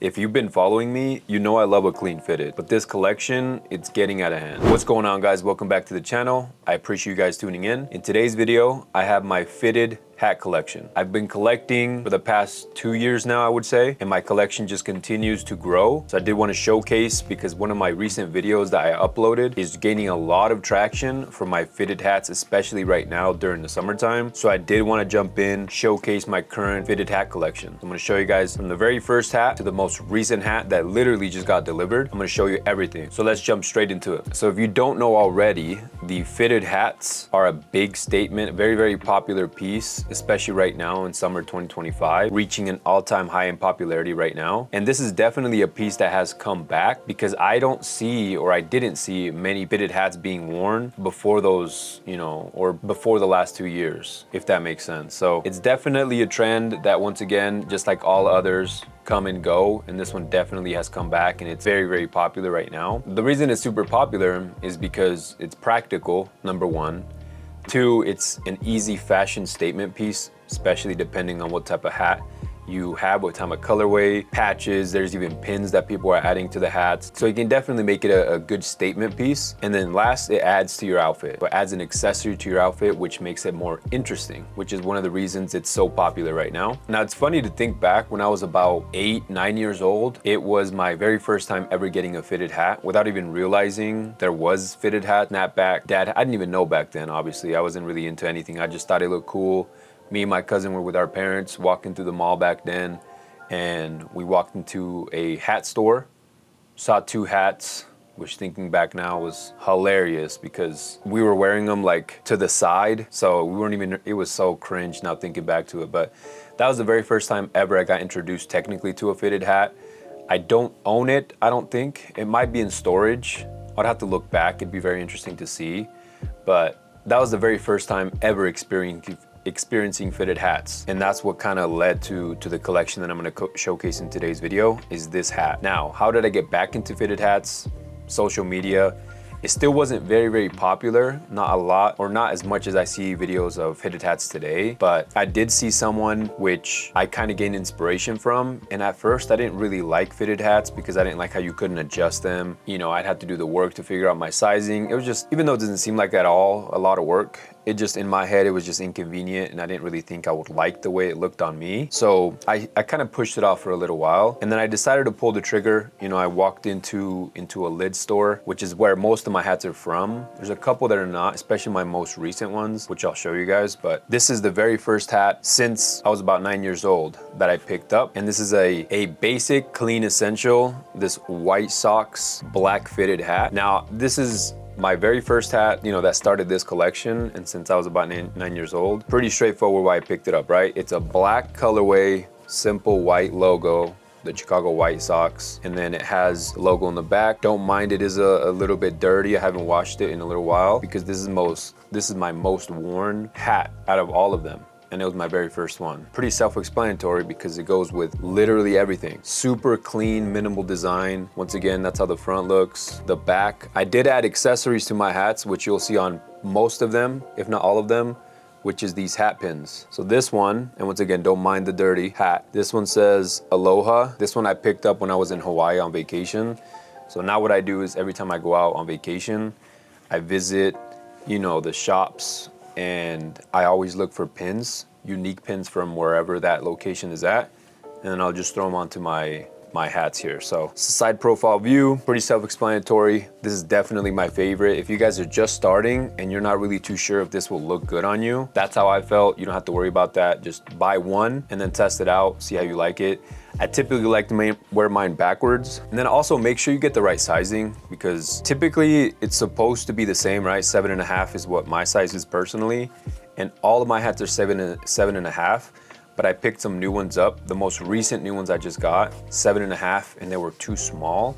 If you've been following me, you know I love a clean fitted, but this collection, it's getting out of hand. What's going on, guys? Welcome back to the channel. I appreciate you guys tuning in. In today's video, I have my fitted hat collection. I've been collecting for the past 2 years now, I would say, and my collection just continues to grow. So I did want to showcase, because one of my recent videos that I uploaded is gaining a lot of traction for my fitted hats, especially right now during the summertime. So I did want to jump in, showcase my current fitted hat collection. I'm going to show you guys from the very first hat to the most recent hat that literally just got delivered. I'm going to show you everything. So let's jump straight into it. So if you don't know already, the fitted hats are a big statement, very popular piece, especially right now in summer 2025, reaching an all-time high in popularity right now. And this is definitely a piece that has come back, because I don't see, or I didn't see, many fitted hats being worn before those, you know, or before the last 2 years, if that makes sense. So it's definitely a trend that, once again, just like all others, come and go, and this one definitely has come back, and it's very popular right now. The reason it's super popular is because it's practical, number one. Two, it's an easy fashion statement piece, especially depending on what type of hat you have, what type of colorway, patches. There's even pins that people are adding to the hats. So you can definitely make it a good statement piece. And then last, it adds to your outfit. It adds an accessory to your outfit, which makes it more interesting, which is one of the reasons it's so popular right now. Now, it's funny to think back when I was about 8, 9 years old. It was my very first time ever getting a fitted hat without even realizing there was fitted hat, snapback, dad. I didn't even know back then, obviously. I wasn't really into anything. I just thought it looked cool. Me and my cousin were with our parents walking through the mall back then, and we walked into a hat store, saw 2 hats, which, thinking back now, was hilarious because we were wearing them like to the side. So we weren't even, it was so cringe now thinking back to it. But that was the very first time ever I got introduced technically to a fitted hat. I don't own it, I don't think. It might be in storage. I'd have to look back. It'd be very interesting to see. But that was the very first time ever experiencing fitted hats, and that's what kind of led to the collection that I'm going to showcase in today's video, is this hat. Now, how did I get back into fitted hats? Social media. It still wasn't very popular, not a lot, or not as much as I see videos of fitted hats today, but I did see someone which I kind of gained inspiration from. And at first I didn't really like fitted hats because I didn't like how you couldn't adjust them. You know, I'd have to do the work to figure out my sizing. It was just, even though it doesn't seem like at all a lot of work, it just, in my head, it was just inconvenient, and I didn't really think I would like the way it looked on me. So I kind of pushed it off for a little while, and then I decided to pull the trigger. You know, I walked into a lid store, which is where most of my hats are from. There's a couple that are not, especially my most recent ones, which I'll show you guys. But this is the very first hat since I was about 9 years old that I picked up, and this is a basic, clean, essential, this white socks, black fitted hat. Now, this is my very first hat, you know, that started this collection, and since I was about 9 years old. Pretty straightforward why I picked it up, right? It's a black colorway, simple white logo, the Chicago White Sox, and then it has the logo on the back. Don't mind it is a little bit dirty. I haven't washed it in a little while because this is my most worn hat out of all of them. And it was my very first one. Pretty self-explanatory because it goes with literally everything. Super clean, minimal design. Once again, that's how the front looks. The back, I did add accessories to my hats, which you'll see on most of them, if not all of them, which is these hat pins. So this one, and once again, don't mind the dirty hat. This one says Aloha. This one I picked up when I was in Hawaii on vacation. So now what I do is every time I go out on vacation, I visit, you know, the shops, and I always look for pins, unique pins from wherever that location is at, and then I'll just throw them onto my hats here. So it's a side profile view, pretty self-explanatory. This is definitely my favorite. If you guys are just starting and you're not really too sure if this will look good on you, that's how I felt. You don't have to worry about that. Just buy one and then test it out, see how you like it. I typically like to wear mine backwards. And then also make sure you get the right sizing, because typically it's supposed to be the same, right? 7.5 is what my size is personally. And all of my hats are 7.5, but I picked some new ones up. The most recent new ones I just got, 7.5, and they were too small,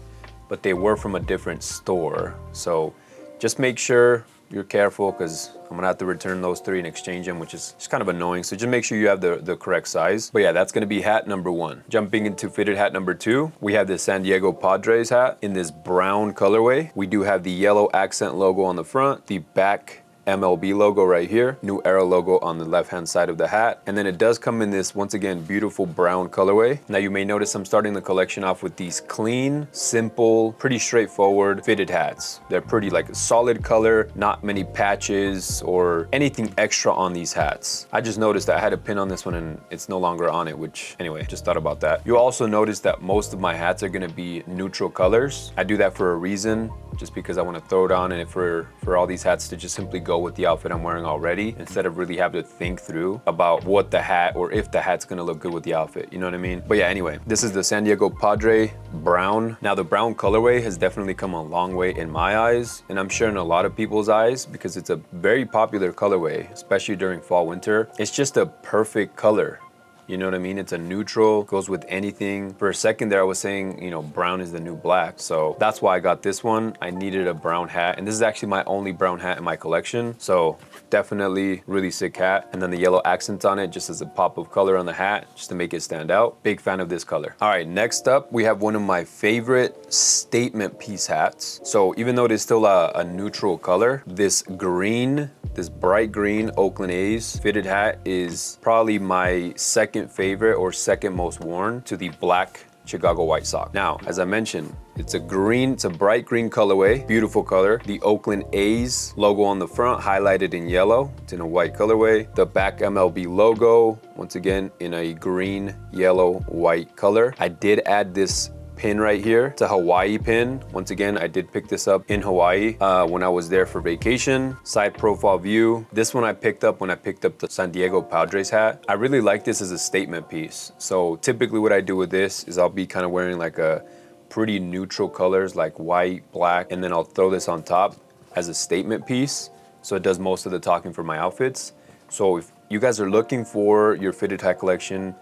but they were from a different store. So just make sure you're careful, because I'm gonna have to return those 3 and exchange them, which is just kind of annoying. So just make sure you have the correct size. But yeah, that's gonna be hat number 1. Jumping into fitted hat number 2, we have the San Diego Padres hat in this brown colorway. We do have the yellow accent logo on the front. The back MLB logo right here, New Era logo on the left-hand side of the hat. And then it does come in this, once again, beautiful brown colorway. Now you may notice I'm starting the collection off with these clean, simple, pretty straightforward fitted hats. They're pretty like a solid color, not many patches or anything extra on these hats. I just noticed that I had a pin on this one and it's no longer on it, which anyway, just thought about that. You'll also notice that most of my hats are gonna be neutral colors. I do that for a reason, just because I want to throw it on and for all these hats to just simply go with the outfit I'm wearing already, instead of really having to think through about what the hat or if the hat's gonna look good with the outfit, you know what I mean? But yeah, anyway, this is the San Diego Padre brown. Now the brown colorway has definitely come a long way in my eyes, and I'm sure in a lot of people's eyes, because it's a very popular colorway, especially during fall, winter. It's just a perfect color. You know what I mean? It's a neutral, goes with anything. For a second there, I was saying, you know, brown is the new black. So that's why I got this one. I needed a brown hat. And this is actually my only brown hat in my collection. So definitely really sick hat. And then the yellow accents on it, just as a pop of color on the hat, just to make it stand out. Big fan of this color. All right, next up, we have one of my favorite statement piece hats. So even though it is still a neutral color, this green, this bright green Oakland A's fitted hat is probably my second favorite or second most worn to the black Chicago White Sox. Now, as I mentioned, it's a bright green colorway, beautiful color. The Oakland A's logo on the front, highlighted in yellow. It's in a white colorway. The back MLB logo, once again, in a green, yellow, white color. I did add this pin right here. It's a Hawaii pin. Once again, I did pick this up in Hawaii when I was there for vacation. Side profile view. This one I picked up when I picked up the San Diego Padres hat. I really like this as a statement piece. So typically what I do with this is I'll be kind of wearing like a pretty neutral colors like white, black, and then I'll throw this on top as a statement piece. So it does most of the talking for my outfits. So if you guys are looking for your fitted hat collection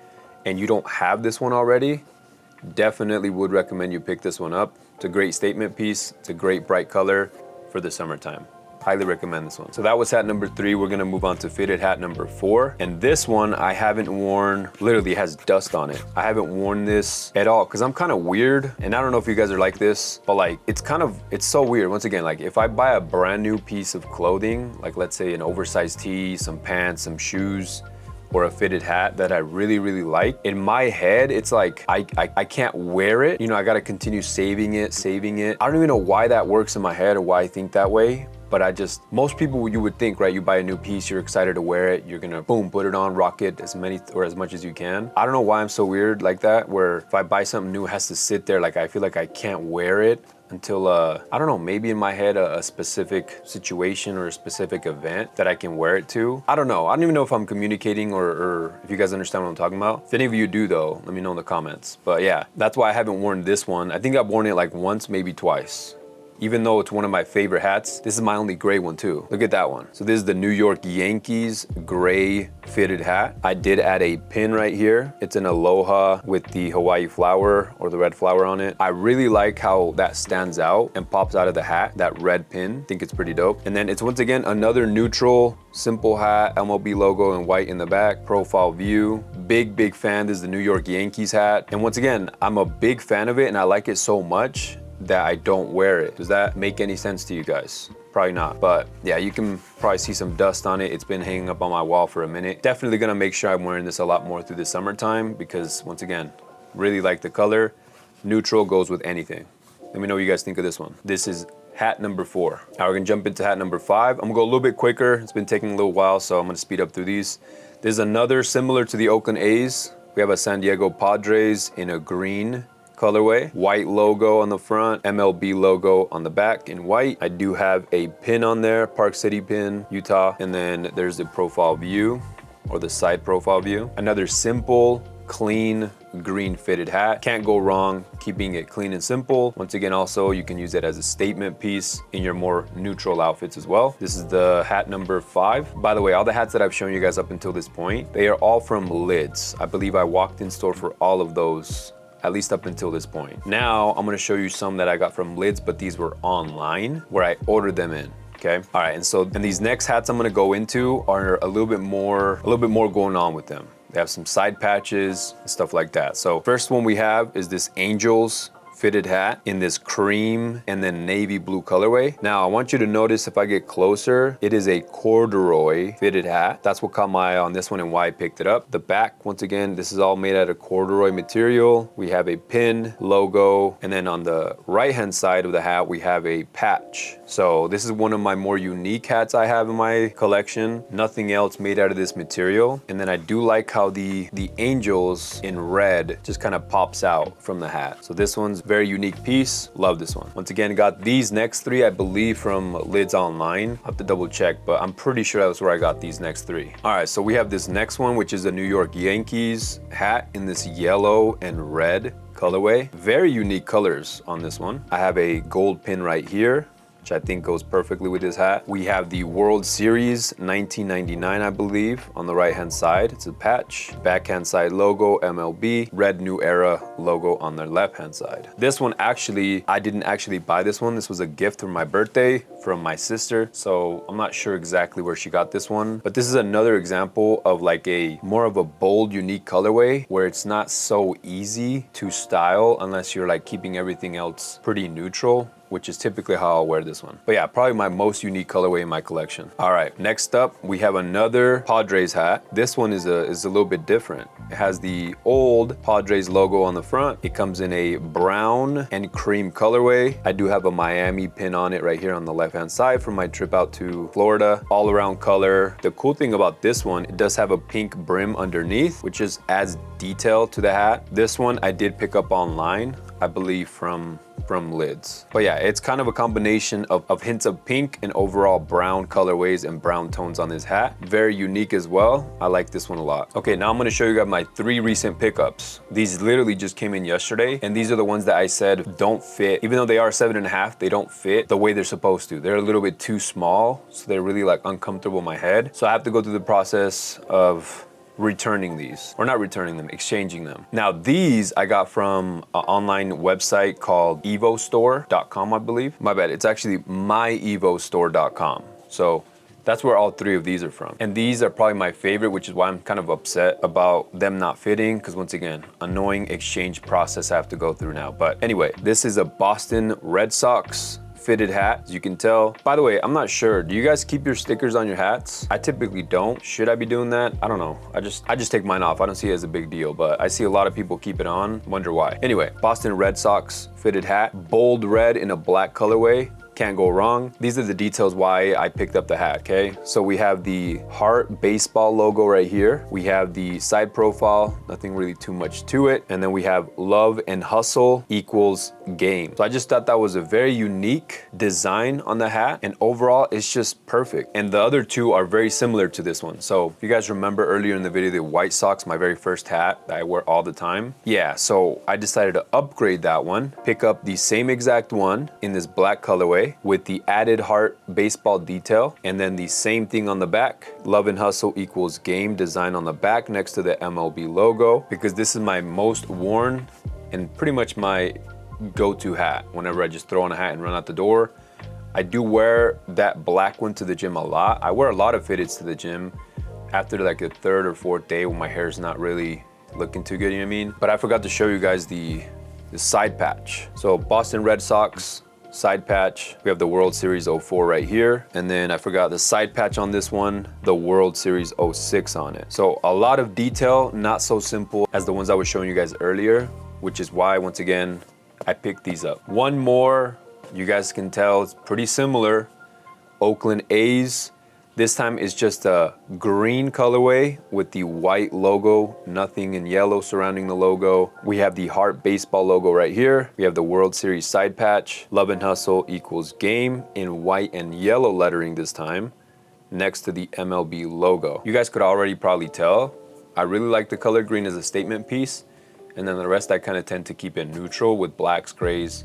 and you don't have this one already, definitely would recommend you pick this one up. It's a great statement piece. It's a great bright color for the summertime. Highly recommend this one. So that was hat number 3. We're gonna move on to fitted hat number 4. And this one I haven't worn, literally has dust on it. I haven't worn this at all because I'm kind of weird. And I don't know if you guys are like this, but like, it's so weird. Once again, like if I buy a brand new piece of clothing, like let's say an oversized tee, some pants, some shoes, or a fitted hat that I really, really like, in my head, it's like, I can't wear it. You know, I gotta continue saving it. I don't even know why that works in my head or why I think that way, but most people, you would think, right, you buy a new piece, you're excited to wear it, you're gonna, boom, put it on, rock it as much as you can. I don't know why I'm so weird like that, where if I buy something new, it has to sit there, like I feel like I can't wear it until, I don't know, maybe in my head, a specific situation or a specific event that I can wear it to. I don't know. I don't even know if I'm communicating or if you guys understand what I'm talking about. If any of you do though, let me know in the comments. But yeah, that's why I haven't worn this one. I think I've worn it like once, maybe twice. Even though it's one of my favorite hats, this is my only gray one too. Look at that one. So this is the New York Yankees gray fitted hat. I did add a pin right here. It's an aloha with the Hawaii flower or the red flower on it. I really like how that stands out and pops out of the hat, that red pin. I think it's pretty dope. And then it's once again another neutral, simple hat, MLB logo in white in the back, profile view. Big fan. This is the New York Yankees hat. And once again, I'm a big fan of it and I like it so much that I don't wear it. Does that make any sense to you guys? Probably not, but yeah, you can probably see some dust on it. It's been hanging up on my wall for a minute. Definitely gonna make sure I'm wearing this a lot more through the summertime because once again, really like the color. Neutral goes with anything. Let me know what you guys think of this one. This is hat number 4. Now we're gonna jump into hat number 5. I'm gonna go a little bit quicker. It's been taking a little while, so I'm gonna speed up through these. There's another similar to the Oakland A's. We have a San Diego Padres in a green colorway, white logo on the front, MLB logo on the back in white. I do have a pin on there, Park City pin, Utah, and then there's the profile view or the side profile view. Another simple, clean, green fitted hat. Can't go wrong keeping it clean and simple. Once again, also, you can use it as a statement piece in your more neutral outfits as well. This is the hat number 5. By the way, all the hats that I've shown you guys up until this point, they are all from Lids. I believe I walked in store for all of those, at least up until this point. Now, I'm gonna show you some that I got from Lids, but these were online where I ordered them in. Okay. All right. And these next hats I'm gonna go into are a little bit more going on with them. They have some side patches and stuff like that. So first one we have is this Angels fitted hat in this cream and then navy blue colorway. Now I want you to notice, if I get closer, it is a corduroy fitted hat. That's what caught my eye on this one and why I picked it up. The back, once again, this is all made out of corduroy material. We have a pin, logo, and then on the right hand side of the hat we have a patch. So this is one of my more unique hats I have in my collection. Nothing else made out of this material. And then I do like how the angels in red just kind of pops out from the hat. So this one's very unique piece. Love this one. Once again, got these next three, I believe, from Lids Online. I have to double check, but I'm pretty sure that's where I got these next three. All right, so we have this next one, which is a New York Yankees hat in this yellow and red colorway. Very unique colors on this one. I have a gold pin right here, which I think goes perfectly with this hat. We have the World Series 1999, I believe, on the right-hand side. It's a patch. Backhand side logo, MLB. Red New Era logo on the left-hand side. This one, actually, I didn't actually buy this one. This was a gift for my birthday from my sister, so I'm not sure exactly where she got this one. But this is another example of like a more of a bold, unique colorway where it's not so easy to style unless you're like keeping everything else pretty neutral, which is typically how I'll wear this one. But yeah, probably my most unique colorway in my collection. All right, next up, we have another Padres hat. This one is a little bit different. It has the old Padres logo on the front. It comes in a brown and cream colorway. I do have a Miami pin on it right here on the left-hand side from my trip out to Florida. All around color. The cool thing about this one, it does have a pink brim underneath, which just adds detail to the hat. This one I did pick up online, I believe from Lids. But yeah, it's kind of a combination of hints of pink and overall brown colorways and brown tones on this hat. Very unique as well. I like this one a lot. Okay, now I'm gonna show you guys my 3 recent pickups. These literally just came in yesterday, and these are the ones that I said don't fit. Even though they are 7.5, they don't fit the way they're supposed to. They're a little bit too small, so they're really like uncomfortable in my head. So I have to go through the process of returning these, or not returning them, exchanging them. Now these I got from an online website called evostore.com, I believe. My bad, it's actually myevostore.com. So that's where all 3 of these are from. And these are probably my favorite, which is why I'm kind of upset about them not fitting, because once again, annoying exchange process I have to go through now. But anyway, this is a Boston Red Sox fitted hat, as you can tell. By the way, I'm not sure, do you guys keep your stickers on your hats? I typically don't. Should I be doing that? I don't know. I just take mine off. I don't see it as a big deal, but I see a lot of people keep it on. Wonder why. Anyway, Boston Red Sox fitted hat, bold red in a black colorway. Can't go wrong. These are the details why I picked up the hat, okay? So we have the heart baseball logo right here. We have the side profile, nothing really too much to it. And then we have love and hustle equals game. So I just thought that was a very unique design on the hat, and overall it's just perfect. And the other 2 are very similar to this one. So if you guys remember earlier in the video, the White Sox, my very first hat that I wear all the time. Yeah, so I decided to upgrade that one, pick up the same exact one in this black colorway with the added heart baseball detail, and then the same thing on the back. Love and hustle equals game design on the back next to the MLB logo, because this is my most worn and pretty much my go-to hat whenever I just throw on a hat and run out the door. I do wear that black one to the gym a lot. I wear a lot of fitteds to the gym after like the 3rd or 4th day when my hair's not really looking too good, you know what I mean? But I forgot to show you guys the side patch. So Boston Red Sox side patch. We have the World Series 04 right here. And then I forgot the side patch on this one, the World Series 06 on it. So a lot of detail, not so simple as the ones I was showing you guys earlier, which is why, once again, I picked these up. One more, you guys can tell it's pretty similar. Oakland A's. This time it's just a green colorway with the white logo, nothing in yellow surrounding the logo. We have the heart baseball logo right here. We have the World Series side patch. Love and hustle equals game in white and yellow lettering this time, next to the MLB logo. You guys could already probably tell, I really like the color green as a statement piece. And then the rest I kind of tend to keep it neutral with blacks, grays,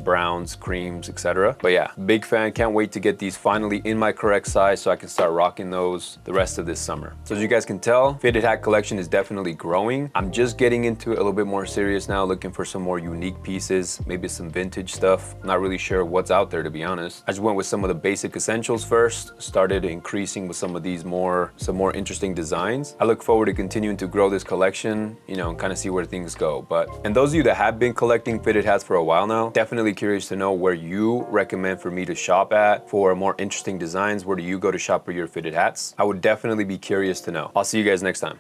browns, creams, etc. But yeah, big fan. Can't wait to get these finally in my correct size so I can start rocking those the rest of this summer. So as you guys can tell, fitted hat collection is definitely growing. I'm just getting into it a little bit more serious now, looking for some more unique pieces, maybe some vintage stuff. I'm not really sure what's out there, to be honest. I just went with some of the basic essentials first, started increasing with some of these some more interesting designs. I look forward to continuing to grow this collection, you know, and kind of see where things go. And those of you that have been collecting fitted hats for a while now, definitely curious to know where you recommend for me to shop at for more interesting designs. Where do you go to shop for your fitted hats? I would definitely be curious to know. I'll see you guys next time.